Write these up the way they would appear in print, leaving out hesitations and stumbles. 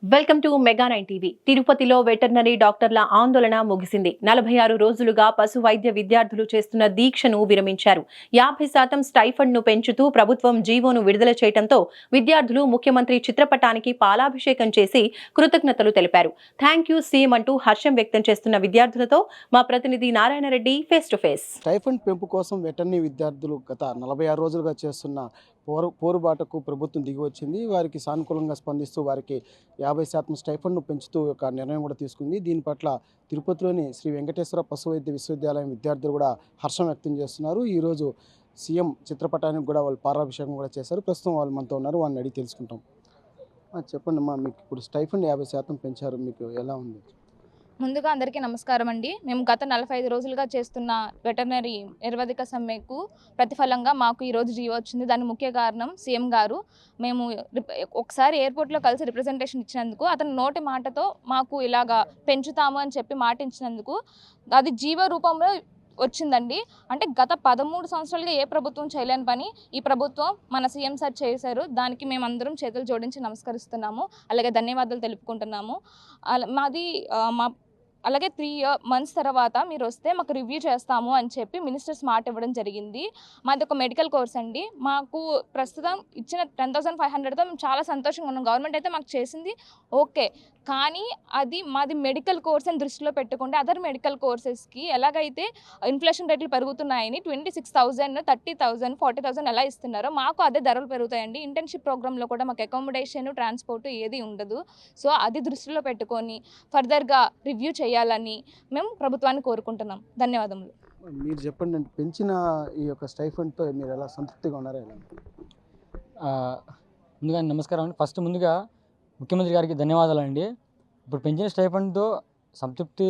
Welcome to mega 9 TV. తిరుపతిలో veterinary డాక్టర్ల ఆందోళన ముగిసింది. 46 రోజులుగా పశు వైద్య విద్యార్థులు చేస్తున్న దీక్షను విరమించారు. 50% స్టైఫండ్ ను పెంచుతూ ప్రభుత్వం జీవోను విడుదల చేయడంతో విద్యార్థులు ముఖ్యమంత్రి చిత్రపటానికి పాలాభిషేకం చేసి కృతజ్ఞతలు తెలిపారు. థ్యాంక్ యూ సీఎం అంటూ హర్షం వ్యక్తం చేస్తున్న విద్యార్థులతో మా ప్రతినిధి Narayana Reddy face to face. Stipend పెంపు కోసం వెటర్నరీ విద్యార్థులు గత 46 రోజులుగా చేస్తున్న పోరుబాటకు ప్రభుత్వం దిగివచ్చింది. వారికి సానుకూలంగా స్పందిస్తూ వారికి 50% స్టైఫండ్ను పెంచుతూ ఒక నిర్ణయం కూడా తీసుకుంది. దీని పట్ల తిరుపతిలోని శ్రీ వెంకటేశ్వర పశు వైద్య విశ్వవిద్యాలయం విద్యార్థులు కూడా హర్షం వ్యక్తం చేస్తున్నారు. ఈరోజు సీఎం చిత్రపటానికి కూడా వాళ్ళు పాలాభిషేకం కూడా చేశారు. ప్రస్తుతం వాళ్ళు మనతో ఉన్నారు, వాళ్ళని అడిగి తెలుసుకుంటాం. చెప్పండి అమ్మా, మీకు ఇప్పుడు స్టైఫండ్ 50% పెంచారు, మీకు ఎలా ఉంది? ముందుగా అందరికీ నమస్కారం అండి. మేము గత 45 రోజులుగా చేస్తున్న వెటర్నరీ నిర్వధిక సమ్మెకు ప్రతిఫలంగా మాకు ఈరోజు జీవో వచ్చింది. దానికి ముఖ్య కారణం సీఎం గారు. మేము ఒకసారి ఎయిర్పోర్ట్లో కలిసి రిప్రజెంటేషన్ ఇచ్చినందుకు అతను నోటి మాటతో మాకు ఇలాగా పెంచుతాము అని చెప్పి మాట ఇచ్చినందుకు అది జీవో రూపంలో వచ్చిందండి. అంటే గత 13 సంవత్సరాలుగా ఏ ప్రభుత్వం చేయలేని పని ఈ ప్రభుత్వం మన సీఎం సార్ చేశారు. దానికి మేమందరం చేతులు జోడించి నమస్కరిస్తున్నాము, అలాగే ధన్యవాదాలు తెలుపుకుంటున్నాము. మాది అలాగే 3 months తర్వాత మీరు వస్తే మాకు రివ్యూ చేస్తాము అని చెప్పి మినిస్టర్స్ మాట ఇవ్వడం జరిగింది. మాది ఒక మెడికల్ కోర్స్ అండి. మాకు ప్రస్తుతం ఇచ్చిన 10,500తో మేము చాలా సంతోషంగా ఉన్నాం. గవర్నమెంట్ అయితే మాకు చేసింది ఓకే, కానీ అది మాది మెడికల్ కోర్స్ అని దృష్టిలో పెట్టుకుంటే అదర్ మెడికల్ కోర్సెస్కి ఎలాగైతే ఇన్ఫ్లేషన్ రేట్లు పెరుగుతున్నాయని 26,000, 30,000, 40,000 ఎలా ఇస్తున్నారో మాకు అదే ధరలు పెరుగుతాయండి. ఇంటర్న్షిప్ ప్రోగ్రాంలో కూడా మాకు అకామిడేషన్, ట్రాన్స్పోర్ట్ ఏది ఉండదు. సో అది దృష్టిలో పెట్టుకొని ఫర్దర్గా రివ్యూ చేయాలని మేము ప్రభుత్వాన్ని కోరుకుంటున్నాం. ధన్యవాదములు. మీరు చెప్పండి, పెంచిన ఈ యొక్క స్టైఫండ్తో మీరు ఎలా సంతృప్తిగా ఉన్నారా? ముందుగా నమస్కారం అండి. ఫస్ట్ ముందుగా ముఖ్యమంత్రి గారికి ధన్యవాదాలు అండి. ఇప్పుడు పెంచిన స్టైఫండ్తో సంతృప్తి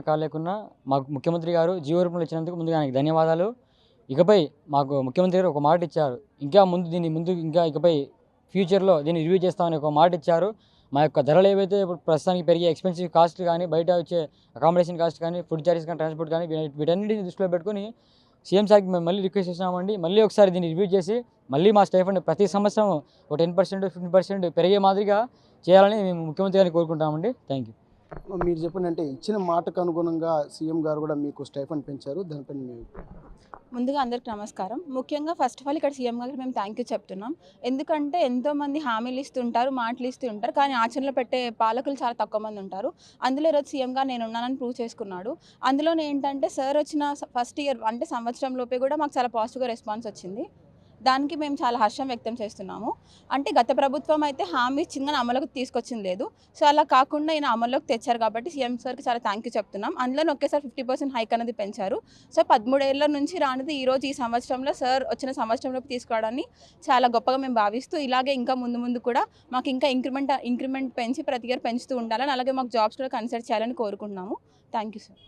కాలేకున్నా మాకు ముఖ్యమంత్రి గారు జీవో రూపంలో ఇచ్చినందుకు ముందుగా ఆయనకి ధన్యవాదాలు. ఇకపై మాకు ముఖ్యమంత్రి గారు ఒక మాట ఇచ్చారు, ఇకపై ఫ్యూచర్లో దీన్ని రివ్యూ చేస్తామని ఒక మాట ఇచ్చారు. మా యొక్క ధరలు ఏవైతే ఇప్పుడు ప్రస్తుతానికి పెరిగే ఎక్స్పెన్సివ్ కాస్ట్ కానీ, బయట వచ్చే అకామిడేషన్ కాస్ట్ కానీ, ఫుడ్ చార్జెస్ కానీ, ట్రాన్స్పోర్ట్ కానీ, వీటన్నిటిని దృష్టిలో పెట్టుకుని సీఎం సార్కి మేము మళ్ళీ రిక్వెస్ట్ చేసినామండి. మళ్ళీ ఒకసారి దీన్ని రివ్యూ చేసి మళ్ళీ మా స్టైఫండ్ ప్రతి సంవత్సరం ఒక 10%, 15% పెరిగే మాదిరిగా చేయాలని మేము ముఖ్యమంత్రి గారిని కోరుకుంటామండి. Thank you. మీరు చెప్పండి, అంటే ఇచ్చిన మాటకు అనుగుణంగా సీఎం గారు కూడా మీకు స్టైఫండ్ పెంచారు, దానిపైన మేము ముందుగా అందరికి నమస్కారం. ముఖ్యంగా ఫస్ట్ ఆఫ్ ఆల్ ఇక్కడ సీఎం గారికి మేము థ్యాంక్ యూ చెప్తున్నాం. ఎందుకంటే ఎంతోమంది హామీలు ఇస్తుంటారు, మాటలు ఇస్తూ ఉంటారు, కానీ ఆచరణలో పెట్టే పాలకులు చాలా తక్కువ మంది ఉంటారు. అందులో ఈరోజు సీఎం గారు నేను ఉన్నానని ప్రూవ్ చేసుకున్నాడు. అందులోనే ఏంటంటే సార్ వచ్చిన ఫస్ట్ ఇయర్ అంటే సంవత్సరం లోపే కూడా మాకు చాలా పాజిటివ్గా రెస్పాన్స్ వచ్చింది. దానికి మేము చాలా హర్షం వ్యక్తం చేస్తున్నాము. అంటే గత ప్రభుత్వం అయితే హామీ ఇచ్చింది కానీ అమలుకు తీసుకొచ్చింది లేదు. సో అలా కాకుండా ఈయన అమల్లోకి తెచ్చారు కాబట్టి సీఎం సార్కి చాలా థ్యాంక్ యూ చెప్తున్నాం. అందులో ఒకేసారి 50% హైక్ అనేది పెంచారు. సో 13 ఏళ్ల నుంచి రానిది ఈరోజు ఈ సంవత్సరంలో సార్ వచ్చిన సంవత్సరంలోకి తీసుకురావడాన్ని చాలా గొప్పగా మేము భావిస్తూ, ఇలాగే ఇంకా ముందు కూడా మాకు ఇంకా ఇంక్రిమెంట్ పెంచి ప్రతి ఇయర్ పెంచుతూ ఉండాలని, అలాగే మాకు జాబ్స్ కూడా కన్సిడర్ చేయాలని కోరుకుంటున్నాము. Thank you sir.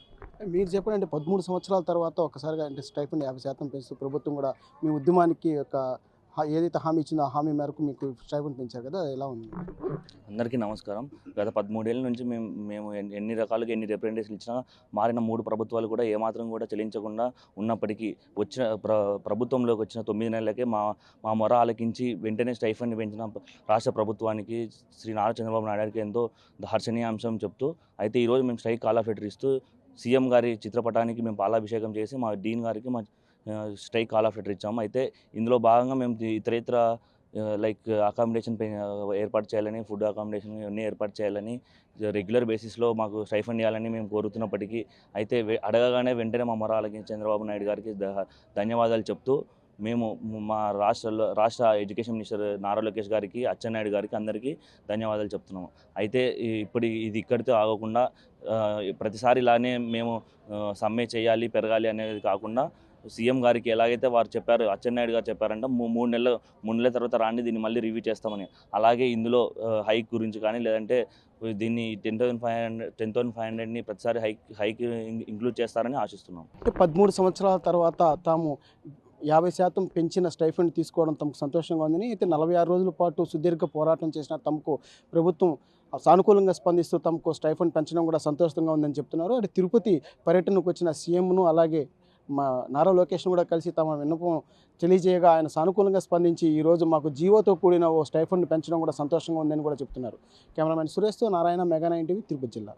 మీరు చెప్పండి, అంటే 13 సంవత్సరాల తర్వాత ఒకసారిగా అంటే స్టైఫండ్ 50% పెంచుతూ ప్రభుత్వం కూడా మీ ఉద్యమానికి ఒక ఏదైతే హామీ ఇచ్చిందో ఆ హామీ మేరకు మీకు స్టైఫండ్ పెంచారు కదా, ఎలా ఉంది? అందరికీ నమస్కారం. గత 13 ఏళ్ళ నుంచి మేము ఎన్ని రకాలుగా ఎన్ని రిప్రజెంటేషన్లు ఇచ్చినా మారిన 3 ప్రభుత్వాలు కూడా ఏమాత్రం కూడా చెల్లించకుండా ఉన్నప్పటికీ వచ్చిన ప్రభుత్వంలోకి వచ్చిన 9 నెలలకే మా మొర ఆలకించి వెంటనే స్టైఫండ్ పెంచిన రాష్ట్ర ప్రభుత్వానికి శ్రీ నారా చంద్రబాబు నాయుడు గారికి ఎంతో హర్షణీయాంశం చెప్తూ, అయితే ఈరోజు మేము స్ట్రైక్ కాల్ ఆఫ్ లెటర్ ఇస్తూ సీఎం గారి చిత్రపటానికి మేము పాలాభిషేకం చేసి మా డీన్ గారికి మా స్ట్రైక్ కాల్ ఆఫ్ లెటర్ ఇచ్చాము. అయితే ఇందులో భాగంగా మేము ఇతరేతర లైక్ అకామిడేషన్ ఏర్పాటు చేయాలని, ఫుడ్ అకామిడేషన్ ఇవన్నీ ఏర్పాటు చేయాలని, రెగ్యులర్ బేసిస్లో మాకు స్టైఫండ్ ఇవ్వాలని మేము కోరుతున్నప్పటికీ అయితే అడగగానే వెంటనే మా మొర ఆలకించిన చంద్రబాబు నాయుడు గారికి ధన్యవాదాలు చెప్తూ మేము మా రాష్ట్ర ఎడ్యుకేషన్ మినిస్టర్ నారా లోకేష్ గారికి, అచ్చెన్నాయుడు గారికి అందరికీ ధన్యవాదాలు చెప్తున్నాము. అయితే ఇప్పుడు ఇది ఇక్కడితో ఆగకుండా ప్రతిసారి ఇలానే మేము సమ్మె చేయాలి, పెరగాలి అనేది కాకుండా సీఎం గారికి ఎలాగైతే వారు చెప్పారు, అచ్చెన్నాయుడు గారు చెప్పారంటే 3 నెలల తర్వాత రాండి దీన్ని మళ్ళీ రివ్యూ చేస్తామని, అలాగే ఇందులో హైక్ గురించి కానీ లేదంటే దీన్ని 10,500ని ప్రతిసారి హైక్ ఇంక్లూడ్ చేస్తారని ఆశిస్తున్నాం. 13 సంవత్సరాల తర్వాత తాము 50% పెంచిన స్టైఫండ్ తీసుకోవడం తమకు సంతోషంగా ఉందని, అయితే 46 రోజుల పాటు సుదీర్ఘ పోరాటం చేసిన తమకు ప్రభుత్వం సానుకూలంగా స్పందిస్తూ తమకు స్టైఫండ్ పెంచడం కూడా సంతోషంగా ఉందని చెప్తున్నారు. అంటే తిరుపతి పర్యటనకు వచ్చిన సీఎంను అలాగే మా నారా లోకేష్ను కూడా కలిసి తమ విన్నపం తెలియజేయగా ఆయన సానుకూలంగా స్పందించి ఈరోజు మాకు జీవోతో కూడిన ఓ స్టైఫండ్ పెంచడం కూడా సంతోషంగా ఉందని కూడా చెప్తున్నారు. కెమెరామెన్ సురేష్తో నారాయణ, మెగా 9 టీవీ, తిరుపతి జిల్లా.